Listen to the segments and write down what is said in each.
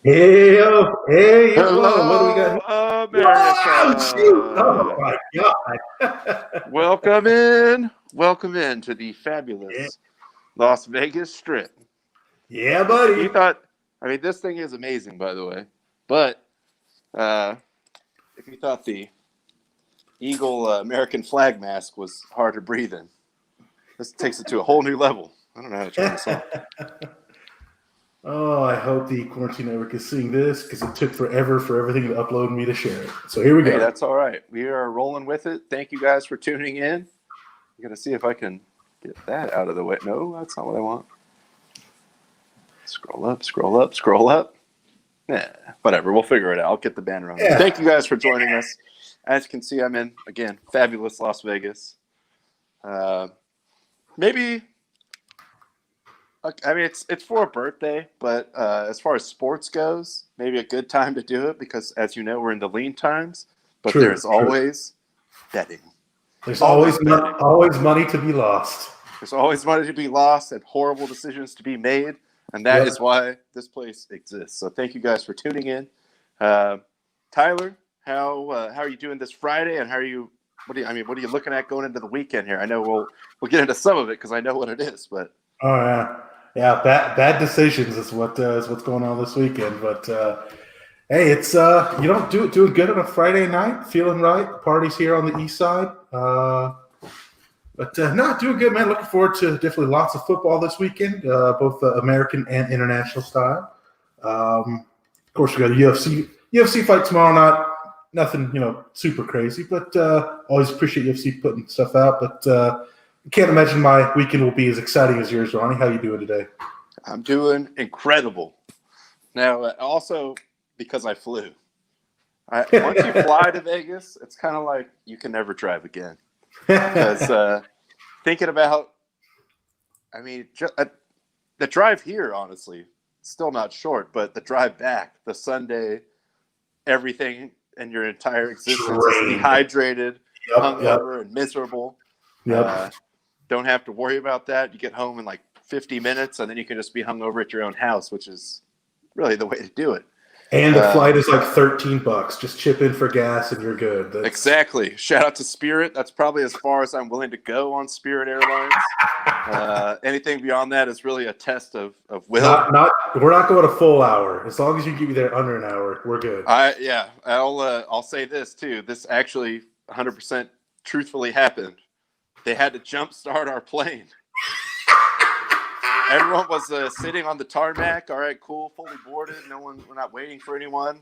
Hey yo, hey yo, whoa, what do we got Hello, here? Whoa, shoot! Oh America. my god! Welcome in to the yeah, fabulous Las Vegas Strip. yeah, If you buddy. thought, this thing is amazing, by the way, but uh, if you thought the Eagle American flag mask was hard to breathe in, this takes it to a whole new level. I don't know how to turn this on. Oh, I hope the Quarantine Network is seeing this because it took forever for everything to upload and me to share it. So here we Hey, go. that's all right. We are rolling with it. Thank you guys for tuning in. I'm going to see if I can get that out of the way. No, that's not what I want. Scroll up, scroll up, scroll up. Yeah, whatever. We'll figure it out. I'll get the banner on. Yeah, Thank you guys for joining us. As you can see, I'm in, again, fabulous Las Vegas. Maybe, it's for a birthday, but as far as sports goes, maybe a good time to do it because, as you know, we're in the lean times, but true. there's always betting. There's Always betting. always money to be lost. There's always money to be lost and horrible decisions to be made. And that Yep. is why this place exists. So thank you guys for tuning in. Tyler, how are you doing this Friday? And what are you looking at going into the weekend here? I know we'll get into some of it because I know what it is, but Oh yeah. Bad decisions is what's going on this weekend. But hey, it's doing good on a Friday night, feeling right. The party's here on the east side. But no, doing good, man. Looking forward to definitely lots of football this weekend, both American and international style. Of course, we got a UFC fight tomorrow night. Nothing, super crazy, but always appreciate UFC putting stuff out. But I can't imagine my weekend will be as exciting as yours, Ronnie. How you doing today? I'm doing incredible. Now, also because I flew. Once you fly to Vegas, it's kind of like you can never drive again. Because thinking about, the drive here, honestly, still not short, but the drive back, the Sunday, everything in your entire existence is Drained. dehydrated, Yep, hungover, and miserable. Yep. Don't have to worry about that. You get home in like 50 minutes, and then you can just be hungover at your own house, which is really the way to do it. And the flight is like $13. Just chip in for gas and you're good. Exactly. Shout out to Spirit. That's probably as far as I'm willing to go on Spirit Airlines. Anything beyond that is really a test of will. We're not going a full hour. As long as you can be there under an hour, we're good. I'll say this too. This actually 100% truthfully happened. They had to jumpstart our plane. Everyone was sitting on the tarmac. All right, cool, fully boarded. We're not waiting for anyone.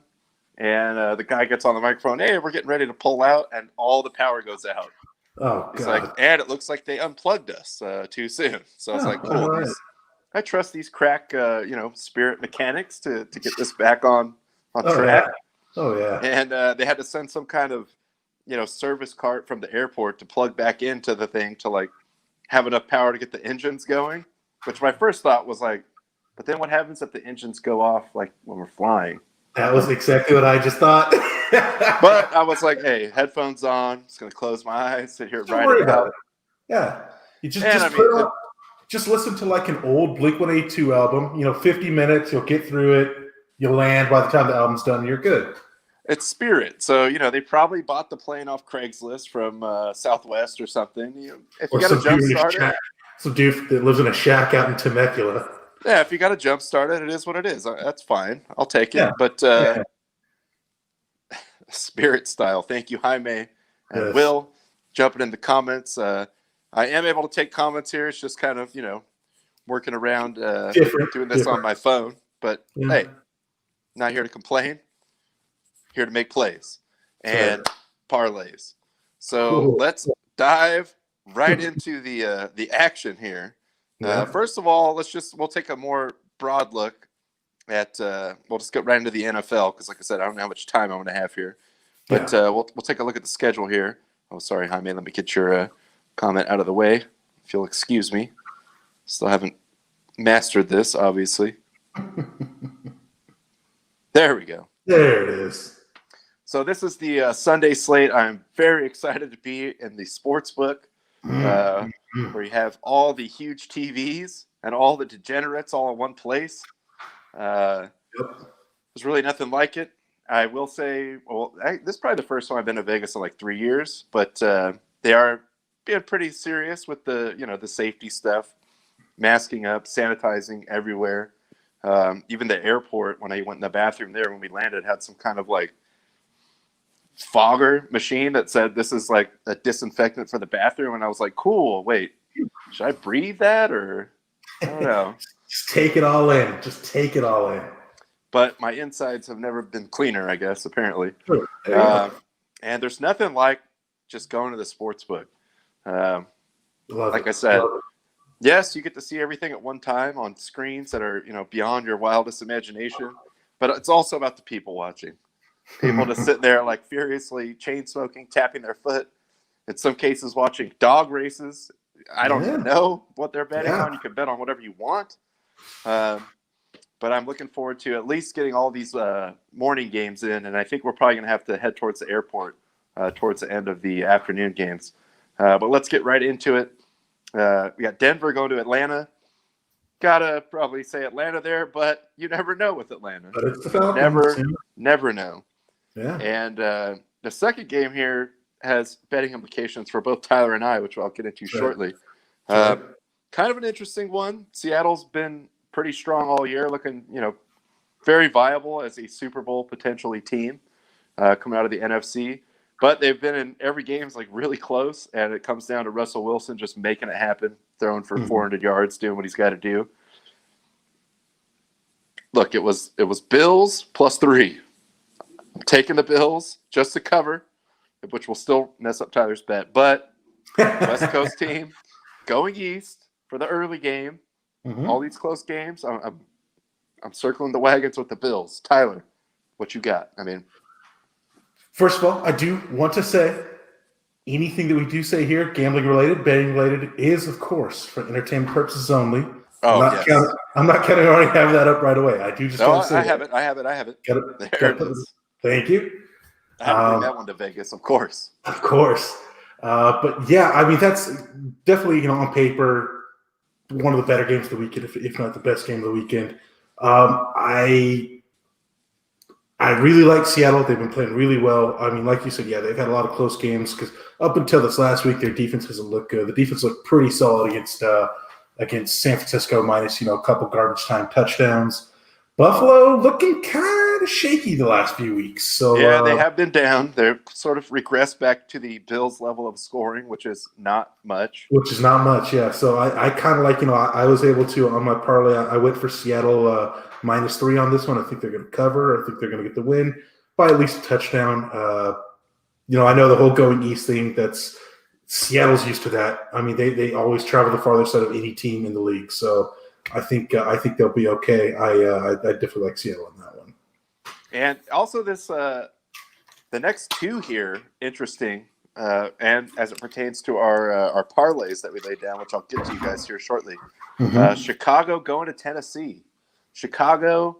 And the guy gets on the microphone. Hey, we're getting ready to pull out, and all the power goes out. Oh, He's God. like, and it looks like they unplugged us too soon. So I was like, cool. Right. I trust these crack, Spirit mechanics to get this back on track. Yeah. Oh yeah. And they had to send some kind of, service cart from the airport to plug back into the thing to like have enough power to get the engines going. Which my first thought was like, but then what happens if the engines go off like when we're flying? That was exactly what I just thought. But I was like, hey, headphones on. Just gonna close my eyes, sit here, Don't write worry it about out. it. Yeah. You just listen to like an old Blink-182 album. 50 minutes. You'll get through it. You'll land by the time the album's done. You're good. It's Spirit, so they probably bought the plane off Craigslist from Southwest or something. If you got a jump starter, some dude that lives in a shack out in Temecula. Yeah, if you got a jump starter, it is what it is. That's fine. I'll take it. Yeah. But Spirit style. Thank you, Jaime and Yes. Will, jumping in the comments. I am able to take comments here. It's just kind of working around doing this on my phone. But hey, not here to complain. Here to make plays and parlays. So let's dive right into the action here. First of all, we'll take a more broad look at. We'll just get right into the NFL because, like I said, I don't know how much time I'm going to have here. But we'll take a look at the schedule here. Oh, sorry, Jaime. Let me get your comment out of the way. If you'll excuse me. Still haven't mastered this, obviously. There we go. There it is. So this is the Sunday slate. I'm very excited to be in the sports book where you have all the huge TVs and all the degenerates all in one place. There's really nothing like it. I will say, this is probably the first time I've been to Vegas in like 3 years, but they are being pretty serious with the safety stuff, masking up, sanitizing everywhere. Even the airport, when I went in the bathroom there when we landed, had some kind of like fogger machine that said this is like a disinfectant for the bathroom, and I was like, cool. Wait, should I breathe that, or I don't know? Just take it all in. Just take it all in. But my insides have never been cleaner, I guess, apparently. Sure. And there's nothing like just going to the sports book. Like I said, yes, you get to see everything at one time on screens that are, beyond your wildest imagination. But it's also about the people watching. People just sit there like furiously chain smoking, tapping their foot. In some cases, watching dog races. I don't even know what they're betting on. You can bet on whatever you want. But I'm looking forward to at least getting all these morning games in, and I think we're probably going to have to head towards the airport towards the end of the afternoon games. But let's get right into it. We got Denver going to Atlanta. Gotta probably say Atlanta there, but you never know with Atlanta. But it's the Falcons. Never know. Yeah. And the second game here has betting implications for both Tyler and I, which I'll get into shortly. Kind of an interesting one. Seattle's been pretty strong all year, looking, very viable as a Super Bowl potentially team coming out of the NFC. But they've been in every game is like really close, and it comes down to Russell Wilson just making it happen, throwing for 400 yards, doing what he's got to do. Look, it was Bills +3. I'm taking the Bills just to cover, which will still mess up Tyler's bet. But West Coast team going east for the early game. All these close games, I'm circling the wagons with the Bills. Tyler, what you got? I mean, first of all, I do want to say anything that we do say here, gambling related, betting related, is of course for entertainment purposes only. Oh, I'm not counting. I already have that up right away. I do just. No, say I have it. I have it. There it is. Thank you. I have to bring that one to Vegas, of course. Of course, but yeah, I mean that's definitely on paper one of the better games of the weekend, if not the best game of the weekend. I really like Seattle. They've been playing really well. I mean, like you said, they've had a lot of close games because up until this last week, their defense hasn't looked good. The defense looked pretty solid against San Francisco, minus a couple garbage time touchdowns. Buffalo looking kind of shaky the last few weeks. So yeah, they have been down. They're sort of regressed back to the Bills' level of scoring, which is not much. Yeah. So I kind of like, I was able to, on my parlay, I went for Seattle -3 on this one. I think they're going to cover. I think they're going to get the win by at least a touchdown. I know the whole going east thing, that's Seattle's used to that. I mean, they always travel the farther side of any team in the league. So I think they'll be okay. I definitely like Seattle on that one. And also this the next two here, interesting, and as it pertains to our parlays that we laid down, which I'll get to you guys here shortly. Chicago going to Tennessee. Chicago,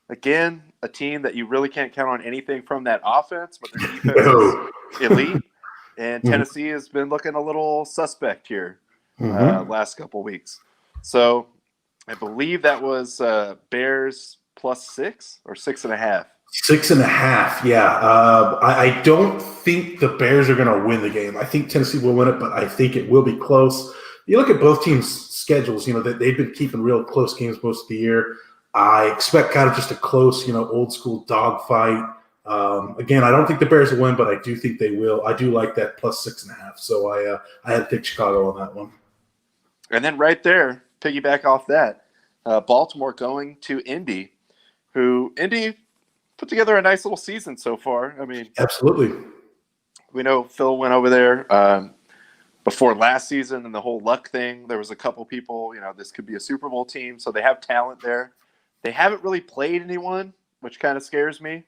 again, a team that you really can't count on anything from that offense, but their defense is elite. And Tennessee has been looking a little suspect here last couple weeks. So I believe that was Bears +6 or 6.5. 6.5, yeah. I don't think the Bears are going to win the game. I think Tennessee will win it, but I think it will be close. You look at both teams' schedules, that they've been keeping real close games most of the year. I expect kind of just a close, old school dogfight. Again, I don't think the Bears will win, but I do think they will. I do like that +6.5. So I had to pick Chicago on that one. And then right there, piggyback off that, Baltimore going to Indy, who Indy put together a nice little season so far. I mean, absolutely. We know Phil went over there before last season and the whole luck thing. There was a couple people, this could be a Super Bowl team, so they have talent there. They haven't really played anyone, which kind of scares me.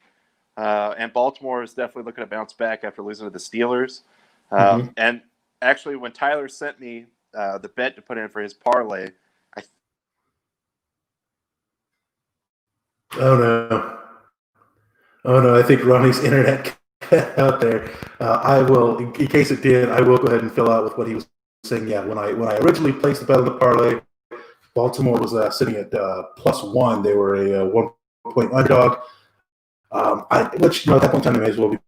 And Baltimore is definitely looking to bounce back after losing to the Steelers. And actually, when Tyler sent me the bet to put in for his parlay, Oh no! I think Ronnie's internet cut out there. I will, in case it did, I will go ahead and fill out with what he was saying. Yeah, when I originally placed the bet on the parlay, Baltimore was sitting at +1. They were a 1-point underdog. Which at that point in time, I may as well be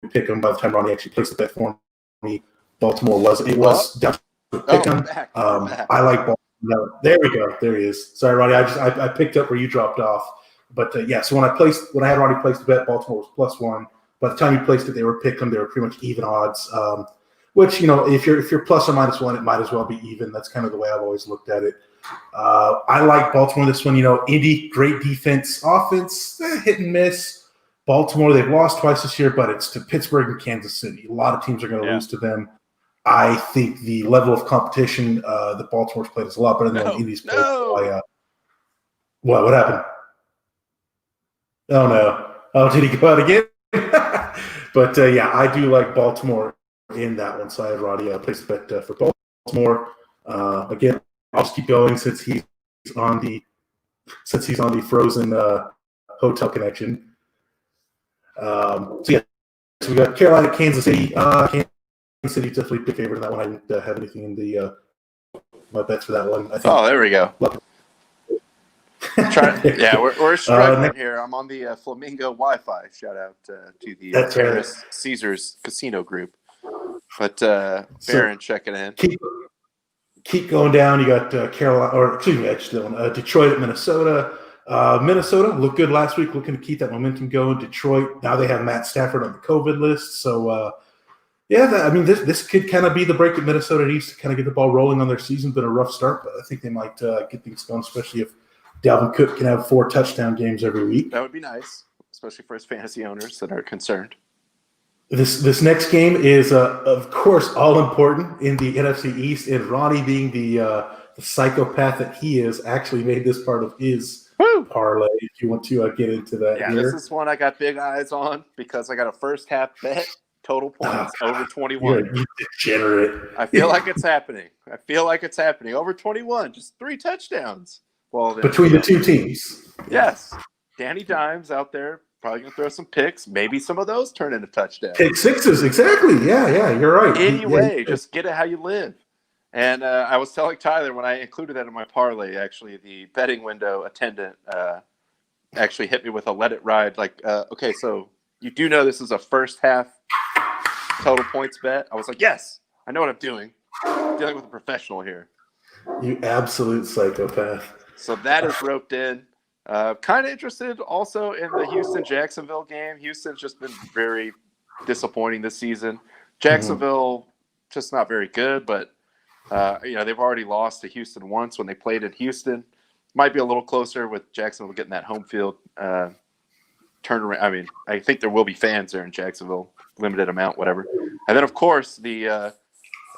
pick them. By the time Ronnie actually placed the bet for me, Baltimore was down to pick them. I like Baltimore. No, there we go. There he is. Sorry, Ronnie. I picked up where you dropped off. But so when I had already placed the bet, Baltimore was +1. By the time you placed it, they were pick them. They were pretty much even odds. Which if you're plus or -1, it might as well be even. That's kind of the way I've always looked at it. I like Baltimore this one. Indy, great defense, offense, hit and miss. Baltimore, they've lost twice this year, but it's to Pittsburgh and Kansas City. A lot of teams are going to lose to them. I think the level of competition that Baltimore's played is a lot better than Indy's played. What happened? Oh, no. Oh, did he go out again? But, I do like Baltimore in that one. So I had Roddy place the bet for Baltimore. Again, I'll just keep going since he's on the frozen hotel connection. So we got Carolina, Kansas City. Kansas City definitely big favorite in that one. I didn't have anything in the my bets for that one. There we go. We're struggling here. I'm on the Flamingo Wi-Fi. Shout out to the Terrace Caesars Casino Group. But Baron checking in. Keep going down. You got Detroit at Minnesota. Minnesota looked good last week, looking to keep that momentum going. Detroit, now they have Matt Stafford on the COVID list. So, this could kind of be the break that Minnesota needs to kind of get the ball rolling on their season. Been a rough start, but I think they might get things going, especially if Dalvin Cook can have 4 touchdown games every week. That would be nice, especially for his fantasy owners that are concerned. This next game is, of course, all important in the NFC East, and Ronnie, being the psychopath that he is, actually made this part of his parlay. If you want to get into that, this is one I got big eyes on because I got a first half bet, total points over 21. You degenerate! I feel like it's happening. Over 21, just 3 touchdowns. Well, between the two teams, yes, Danny Dimes out there. Probably going to throw some picks. Maybe some of those turn into touchdowns. Pick sixes, exactly. Yeah, you're right. Anyway, just get it how you live. And I was telling Tyler when I included that in my parlay, actually, the betting window attendant actually hit me with a let it ride. Like, okay, so you do know this is a first half total points bet? I was like, yes, I know what I'm doing. I'm dealing with a professional here. You absolute psychopath. So that is roped in. Kind of interested also in the Houston-Jacksonville game. Houston's just been very disappointing this season. Jacksonville, just not very good, but they've already lost to Houston once when they played in Houston. Might be a little closer with Jacksonville getting that home field turnaround. I mean, I think there will be fans there in Jacksonville, limited amount, whatever. And then, of course,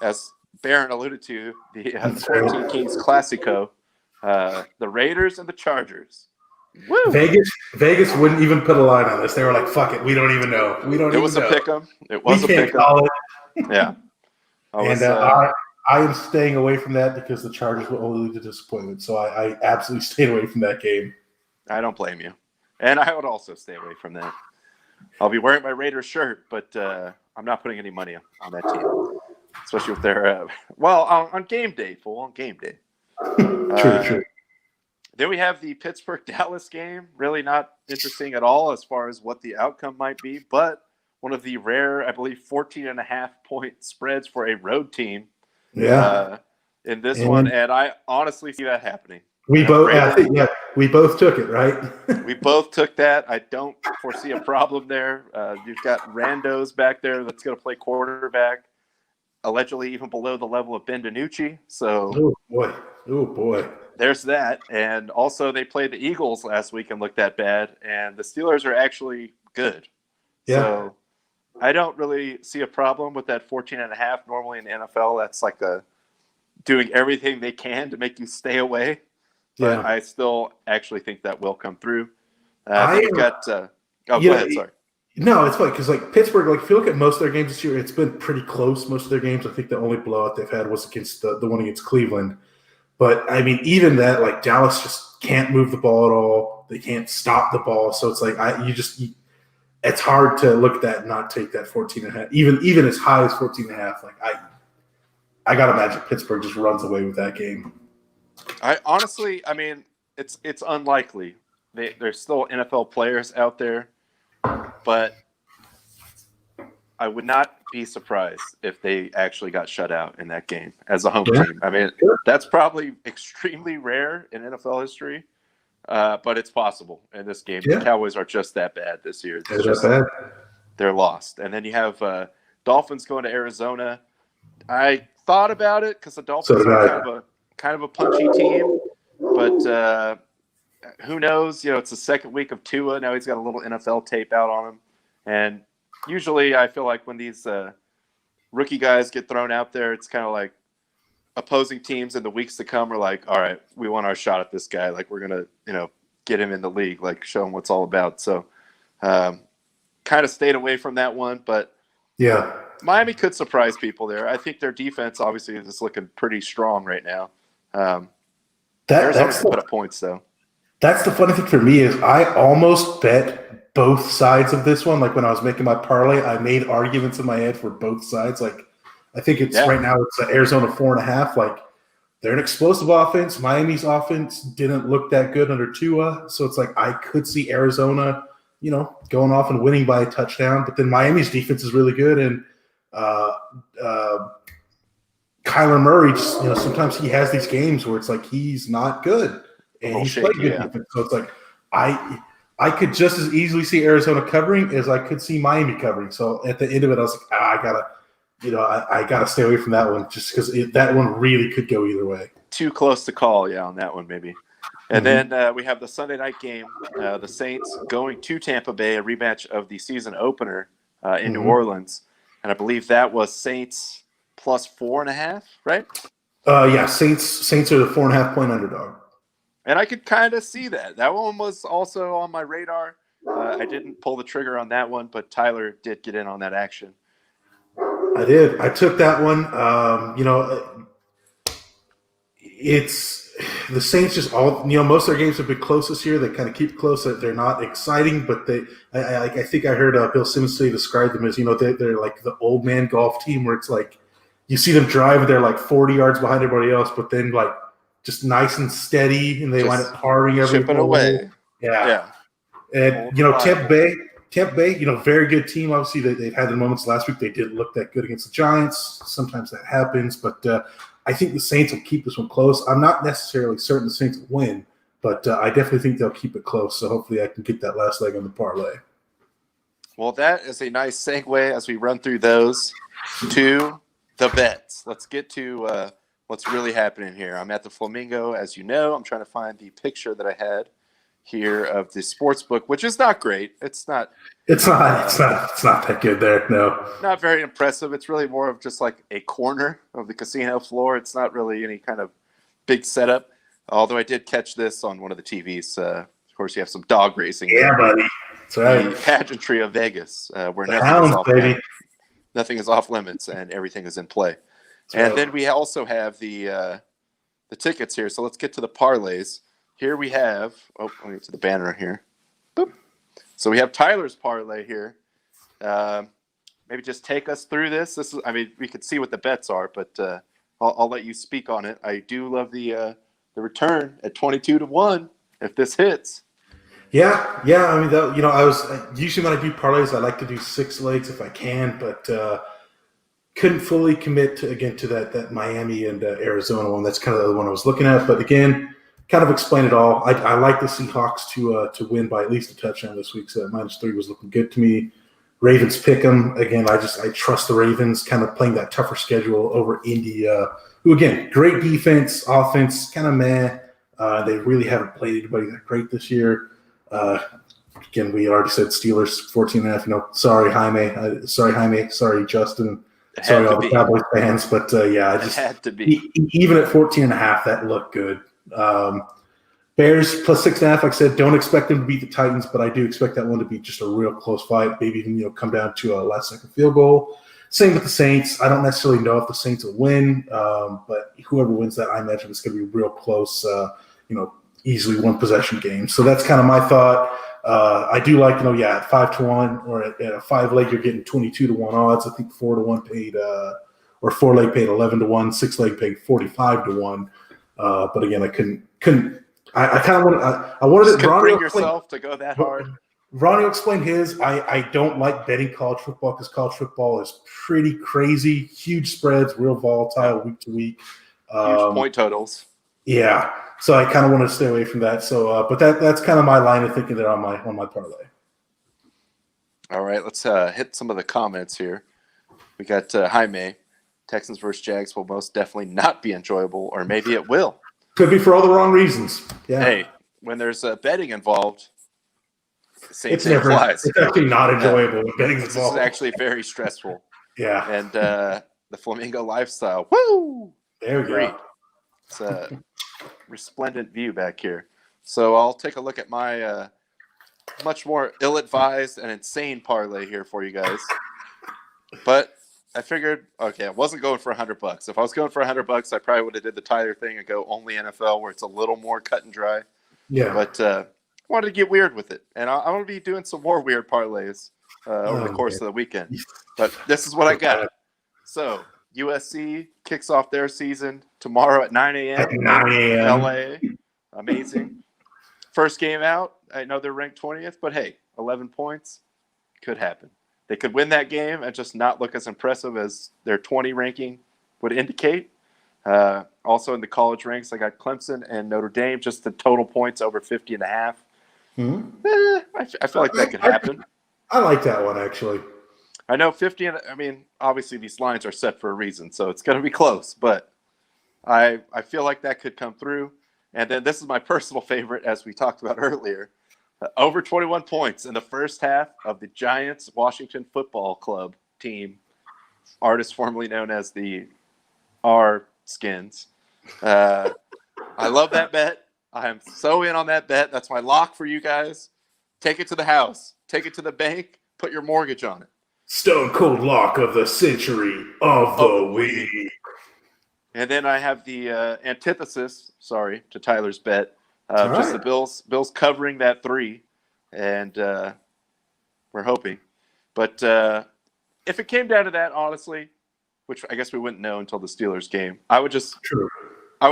as Barron alluded to, the 14 Kings Classico, the Raiders and the Chargers. Woo! Vegas wouldn't even put a line on this. They were like, "Fuck it, we don't even know. It was a pick'em. It was a pick'em. Yeah. I am staying away from that because the Chargers will only lead to disappointment. So I absolutely stayed away from that game. I don't blame you, and I would also stay away from that. I'll be wearing my Raiders shirt, but I'm not putting any money on that team, especially if they're on game day. Full on game day. True. Then we have the Pittsburgh-Dallas game. Really not interesting at all as far as what the outcome might be, but one of the rare, I believe, 14.5-point spreads for a road team. Yeah. In this one, and I honestly see that happening. We both took it, right? We both took that. I don't foresee a problem there. You've got randos back there that's going to play quarterback, allegedly even below the level of Ben DiNucci. So, oh boy. There's that. And also they played the Eagles last week and looked that bad. And the Steelers are actually good. Yeah. So I don't really see a problem with that 14.5. Normally in the NFL, that's like doing everything they can to make you stay away. But I still actually think that will come through. Go ahead. Sorry. No, it's funny because Pittsburgh, if you look at most of their games this year, it's been pretty close. Most of their games, I think the only blowout they've had was against the one against Cleveland. But I mean, even that, Dallas just can't move the ball at all. They can't stop the ball. So it's it's hard to look at that and not take that 14.5. Even as high as 14.5. I gotta imagine Pittsburgh just runs away with that game. I mean, it's unlikely. There's still NFL players out there. but I would not be surprised if they actually got shut out in that game as a home team. I mean, that's probably extremely rare in NFL history, but it's possible in this game. The Cowboys are just that bad this year. They're just bad. They're lost. And then you have Dolphins going to Arizona. I thought about it because the Dolphins are kind of a punchy team, but who knows? You know, it's the second week of Tua. Now he's got a little NFL tape out on him, and usually I feel like when these rookie guys get thrown out there, it's kind of like opposing teams in the weeks to come are like, all right, we want our shot at this guy. Like we're going to, get him in the league, like show him what's all about. So kind of stayed away from that one, but yeah, Miami could surprise people there. I think their defense obviously is looking pretty strong right now. Arizona's put up points though. That's the funny thing for me is I almost bet both sides of this one. Like when I was making my parlay, I made arguments in my head for both sides. Like I think it's right now it's Arizona 4.5. Like they're an explosive offense. Miami's offense didn't look that good under Tua. So it's like I could see Arizona, going off and winning by a touchdown. But then Miami's defense is really good. And Kyler Murray, just, sometimes he has these games where it's like he's not good. And he's played good defense. So it's like I could just as easily see Arizona covering as I could see Miami covering. So at the end of it, I was like, I gotta stay away from that one just because that one really could go either way. Too close to call, on that one maybe. And then we have the Sunday night game, the Saints going to Tampa Bay, a rematch of the season opener in New Orleans, and I believe that was Saints plus 4.5, right? Yeah, Saints are the 4.5-point underdog. And I could kind of see that. That one was also on my radar. I didn't pull the trigger on that one, but Tyler did get in on that action. I did. I took that one. It's the Saints just all, most of their games have been close this year. They kind of keep close. They're not exciting, but I think I heard Bill Simmons describe them as, they're like the old man golf team where it's like you see them drive and they're like 40 yards behind everybody else, but then like just nice and steady, and they wind up parring every chipping away. Yeah. And, Tampa Bay, very good team. Obviously, they've had their moments last week. They didn't look that good against the Giants. Sometimes that happens, but I think the Saints will keep this one close. I'm not necessarily certain the Saints will win, but I definitely think they'll keep it close. So hopefully I can get that last leg on the parlay. Well, that is a nice segue as we run through those to the bets. Let's get to what's really happening here. I'm at the Flamingo, as you know. I'm trying to find the picture that I had here of the sports book, which is not great. It's not that good there. No, not very impressive. It's really more of just like a corner of the casino floor. It's not really any kind of big setup. Although I did catch this on one of the TVs. Of course, you have some dog racing. Yeah, buddy. That's right. The pageantry of Vegas, where nothing is off limits and everything is in play. And then we also have the tickets here. So let's get to the parlays. Here we have – let me get to the banner here. Boop. So we have Tyler's parlay here. Maybe just take us through this. We could see what the bets are, but I'll let you speak on it. I do love the return at 22-1 if this hits. Yeah. I was usually when I do parlays, I like to do 6 legs if I can, but couldn't fully commit to that Miami and Arizona one. That's kind of the one I was looking at. But again, kind of explain it all. I like the Seahawks to win by at least a touchdown this week. So -3 was looking good to me. Ravens pick them again. I trust the Ravens kind of playing that tougher schedule over Indy, who again great defense, offense kind of meh. They really haven't played anybody that great this year. Again, we already said Steelers 14.5. Sorry Jaime, sorry Justin. Sorry, all the Cowboys fans, but it had to be. Even at 14.5, that looked good. Bears plus 6.5. Like I said, don't expect them to beat the Titans, but I do expect that one to be just a real close fight. Maybe even come down to a last-second field goal. Same with the Saints. I don't necessarily know if the Saints will win, but whoever wins that, I imagine it's going to be real close. Easily one possession game. So that's kind of my thought. I do like, at 5-1 or at a 5-leg, you're getting 22-1 odds. I think 4-1 paid, or 4-leg paid 11-1, 6-leg paid 45-1. But again, I couldn't. I kind of wanted. I wanted to bring yourself to go that hard. Ronnie will explain his. I don't like betting college football because college football is pretty crazy. Huge spreads, real volatile week to week. Huge point totals. Yeah. So I kind of want to stay away from that. So, but that's kind of my line of thinking there on my parlay. All right, let's hit some of the comments here. We got Jaime. Texans versus Jags will most definitely not be enjoyable, or maybe it will. Could be for all the wrong reasons. Yeah. Hey, when there's betting involved, same it's thing applies. It's actually not enjoyable when betting's involved. This is actually very stressful. Yeah. And the Flamingo lifestyle. Woo! There we go. It's a resplendent view back here. So I'll take a look at my much more ill-advised and insane parlay here for you guys. But I figured, okay, I wasn't going for $100. If I was going for $100, I probably would have did the Tyler thing and go only NFL, where it's a little more cut and dry. Yeah. But wanted to get weird with it, and I'm going to be doing some more weird parlays over the course of the weekend. But this is what I got. So USC kicks off their season tomorrow at 9 a.m. At 9 a.m. LA. Amazing. First game out. I know they're ranked 20th, but hey, 11 points could happen. They could win that game and just not look as impressive as their 20 ranking would indicate. Also in the college ranks, I got Clemson and Notre Dame, just the total points over 50.5. I feel like that could happen. I like that one, actually. I know 50, and I mean, obviously these lines are set for a reason, so it's going to be close, but I feel like that could come through. And then this is my personal favorite, as we talked about earlier. Over 21 points in the first half of the Giants Washington Football Club team, artist formerly known as the R Skins. I love that bet. I am so in on that bet. That's my lock for you guys. Take it to the house. Take it to the bank. Put your mortgage on it. Stone cold lock of the century of the week. And then I have the antithesis, to Tyler's bet. Just the Bills covering that 3, and we're hoping. But if it came down to that, honestly, which I guess we wouldn't know until the Steelers game, I would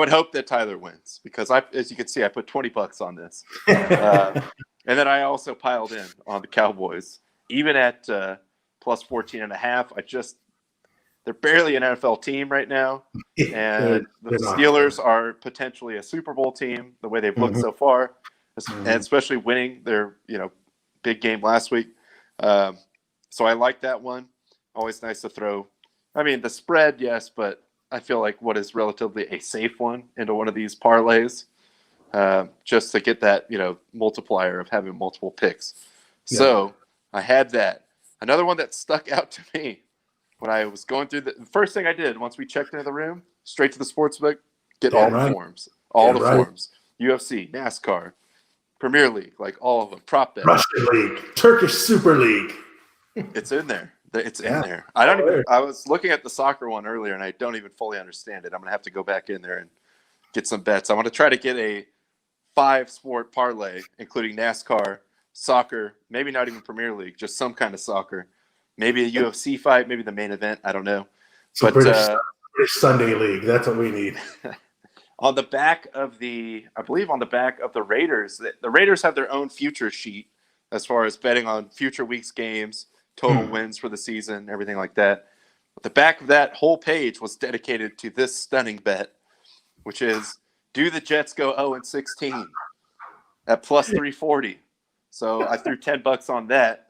hope that Tyler wins, because as you can see, I put $20 on this, and then I also piled in on the Cowboys, even at plus 14.5. They're barely an NFL team right now, and the Steelers are potentially a Super Bowl team the way they've looked so far, and especially winning their big game last week. So I like that one. Always nice to throw. I mean, the spread, yes, but I feel like what is relatively a safe one into one of these parlays, just to get that multiplier of having multiple picks. Yeah. So I had that. Another one that stuck out to me. When I was going through the first thing I did once we checked into the room, straight to the sportsbook, get all the forms. All the forms. UFC, NASCAR, Premier League, like all of them. Prop bet. Russian League, Turkish Super League. It's in there. It's in there. I was looking at the soccer one earlier, and I don't even fully understand it. I'm going to have to go back in there and get some bets. I want to try to get a 5-sport parlay, including NASCAR, soccer, maybe not even Premier League, just some kind of soccer. Maybe a UFC fight, maybe the main event. I don't know. So British Sunday League. That's what we need. On the back of the Raiders, the Raiders have their own future sheet as far as betting on future weeks' games, total wins for the season, everything like that. But the back of that whole page was dedicated to this stunning bet, which is, do the Jets go 0-16 at plus 340? So I threw $10 on that.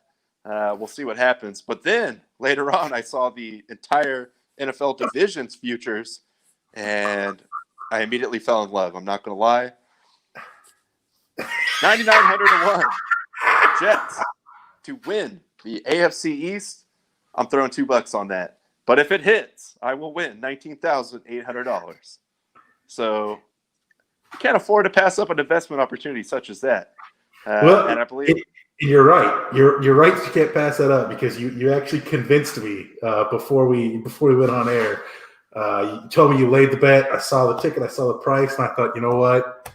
We'll see what happens. But then later on, I saw the entire NFL division's futures, and I immediately fell in love. I'm not going to lie. 9,900 to 1 Jets to win the AFC East. I'm throwing $2 on that. But if it hits, I will win $19,800. So you can't afford to pass up an investment opportunity such as that. And I believe you're right. You're right. You can't pass that up, because you actually convinced me before we went on air. You told me you laid the bet. I saw the ticket. I saw the price, and I thought, you know what?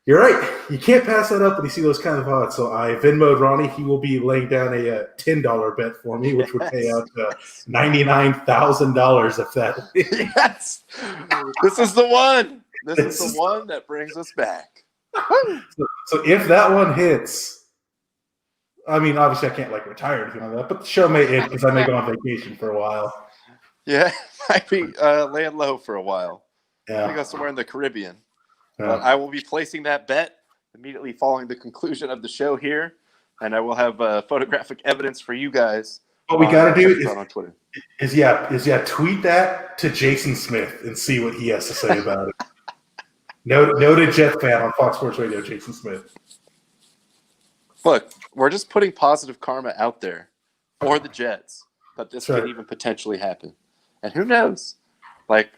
You're right. You can't pass that up when you see those kind of odds. So I Venmo'd Ronnie. He will be laying down a $10 bet for me, which would pay out $99,000 if that. Yes. This is the one. This is the one that brings us back. So if that one hits, I mean, obviously, I can't like retire or anything like that, but the show may end because I may go on vacation for a while. Yeah, might be laying low for a while. Yeah. I go somewhere in the Caribbean. Yeah. But I will be placing that bet immediately following the conclusion of the show here, and I will have photographic evidence for you guys. What we got to do on Twitter is tweet that to Jason Smith and see what he has to say about it. Noted Jet fan on Fox Sports Radio, Jason Smith. Look, we're just putting positive karma out there for the Jets, but this could even potentially happen. And who knows? Like,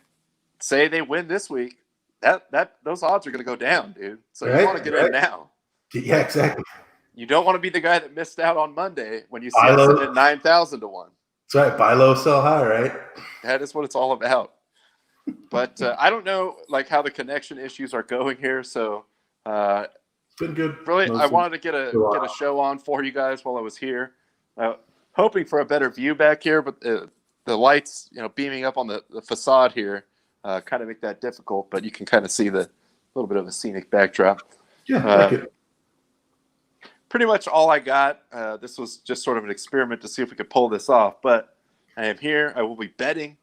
say they win this week, those odds are going to go down, dude. So you want to get in now. Yeah, exactly. You don't want to be the guy that missed out on Monday when you see it at 9,000 to 1. That's right. Buy low, sell high, right? That is what it's all about. But I don't know like how the connection issues are going here, so it's been good. Really, I wanted to get a show on for you guys while I was here, hoping for a better view back here, but the lights, beaming up on the facade here, kind of make that difficult. But you can kind of see the little bit of a scenic backdrop. Yeah, pretty much all I got. This was just sort of an experiment to see if we could pull this off. But I am here. I will be betting.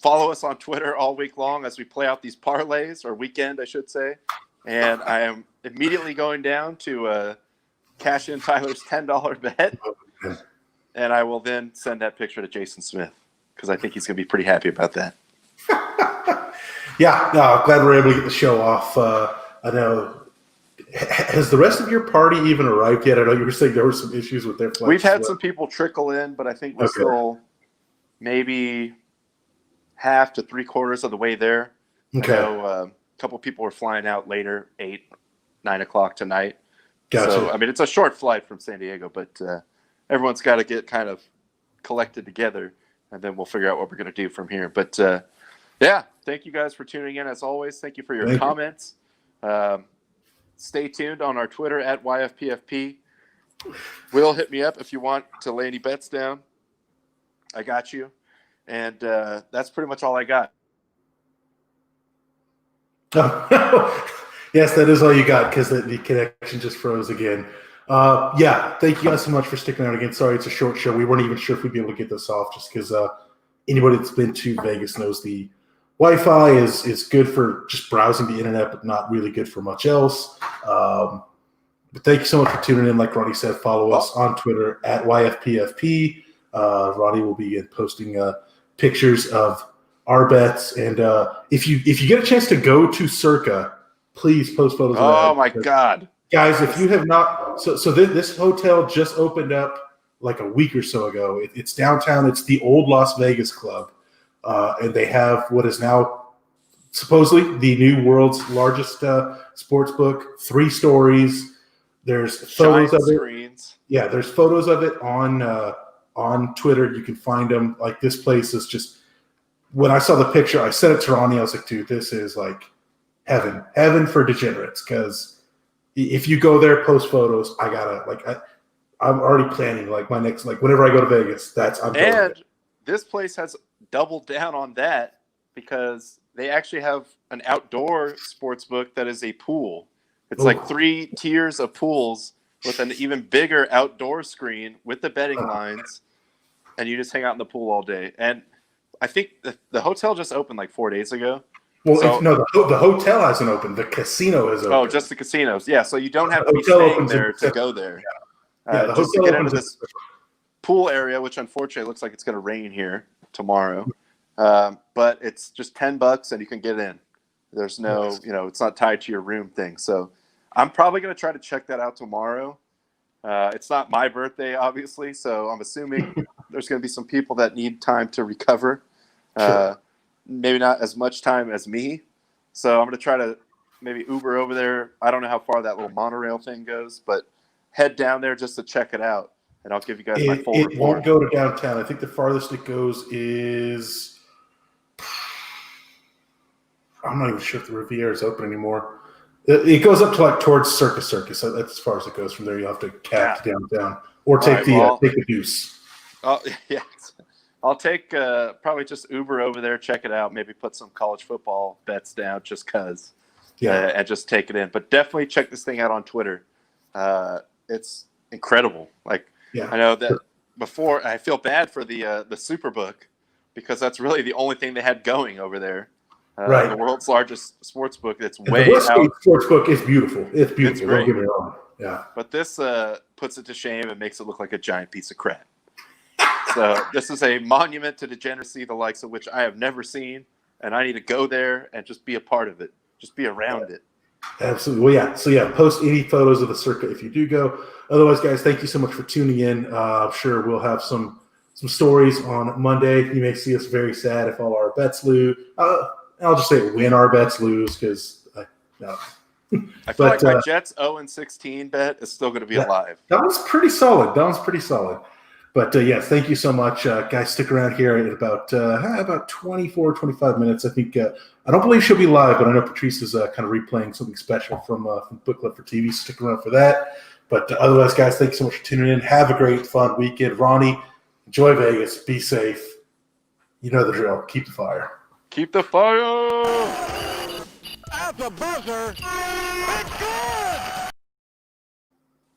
Follow us on Twitter all week long as we play out these parlays, or weekend, I should say. And I am immediately going down to cash in Tyler's $10 bet. And I will then send that picture to Jason Smith because I think he's going to be pretty happy about that. Yeah, no, glad we're able to get the show off. I know. Has the rest of your party even arrived yet? I know you were saying there were some issues with their flights. We've had some people trickle in, but I think we're still maybe half to 3/4 of the way there. Okay. I know a couple people were flying out later, 8, 9 o'clock tonight. Gotcha. So, I mean, it's a short flight from San Diego, but everyone's got to get kind of collected together, and then we'll figure out what we're going to do from here. But, yeah, thank you guys for tuning in, as always. Thank you for your comments. Stay tuned on our Twitter at YFPFP. Will, hit me up if you want to lay any bets down. I got you. And that's pretty much all I got. Yes, that is all you got because the connection just froze again. Yeah, thank you guys so much for sticking around again. Sorry, it's a short show. We weren't even sure if we'd be able to get this off just because anybody that's been to Vegas knows the Wi-Fi is good for just browsing the internet, but not really good for much else. But thank you so much for tuning in. Like Ronnie said, follow us on Twitter at YFPFP. Ronnie will be posting pictures of our bets, and if you get a chance to go to Circa, please post photos of that. Oh my God, guys! If you have not, so this hotel just opened up like a week or so ago. It's downtown. It's the old Las Vegas Club, and they have what is now supposedly the new world's largest sports book. 3 stories. There's photos of it. Screens. Yeah, there's photos of it on Twitter. You can find them. Like, this place is just, when I saw the picture, I sent it to Ronnie. I was like, dude, this is like heaven for degenerates. Because if you go there, post photos, I gotta, I'm already planning like my next, like whenever I go to Vegas, and this place has doubled down on that because they actually have an outdoor sports book that is a pool. It's like 3 tiers of pools with an even bigger outdoor screen with the betting lines. And you just hang out in the pool all day. And I think the hotel just opened like 4 days ago. Well, the hotel hasn't opened. The casino is open. Oh, just the casinos. Yeah, so you don't have to be staying there to go there. The just to hotel get into this pool area, which unfortunately looks like it's going to rain here tomorrow. But it's just $10 and you can get in. There's no, it's not tied to your room thing. So I'm probably going to try to check that out tomorrow. It's not my birthday, obviously, so I'm assuming there's going to be some people that need time to recover. Sure. Maybe not as much time as me. So I'm going to try to maybe Uber over there. I don't know how far that little monorail thing goes, but head down there just to check it out, and I'll give you guys my full report. It won't go to downtown. I think the farthest it goes is – I'm not even sure if the Riviera is open anymore. It goes up to like towards Circus. So that's as far as it goes. From there, you'll have to cab to downtown or take the deuce. Oh yeah, I'll take probably just Uber over there, check it out, maybe put some college football bets down just cause, and just take it in. But definitely check this thing out on Twitter. it's incredible. Like, I know that before, I feel bad for the Superbook because that's really the only thing they had going over there. Right. The world's largest sports book that's and way the Westgate out. sports book is beautiful. It's beautiful. It's great. Don't get me wrong. Yeah. But this puts it to shame and makes it look like a giant piece of crap. So this is a monument to degeneracy, the likes of which I have never seen, and I need to go there and just be a part of it, just be around it. Absolutely. Well, yeah. So, yeah, post any photos of the circuit if you do go. Otherwise, guys, thank you so much for tuning in. I'm sure we'll have some stories on Monday. You may see us very sad if all our bets lose. I'll just say win our bets lose because no. I feel like my Jets 0-16 bet is still going to be alive. That was pretty solid. But, yes, thank you so much. Guys, stick around here at about 24, 25 minutes. I think I don't believe she'll be live, but I know Patrice is kind of replaying something special from Book Club for TV. Stick around for that. But otherwise, guys, thank you so much for tuning in. Have a great, fun weekend. Ronnie, enjoy Vegas. Be safe. You know the drill. Keep the fire. Keep the fire! At the buzzer, it's good!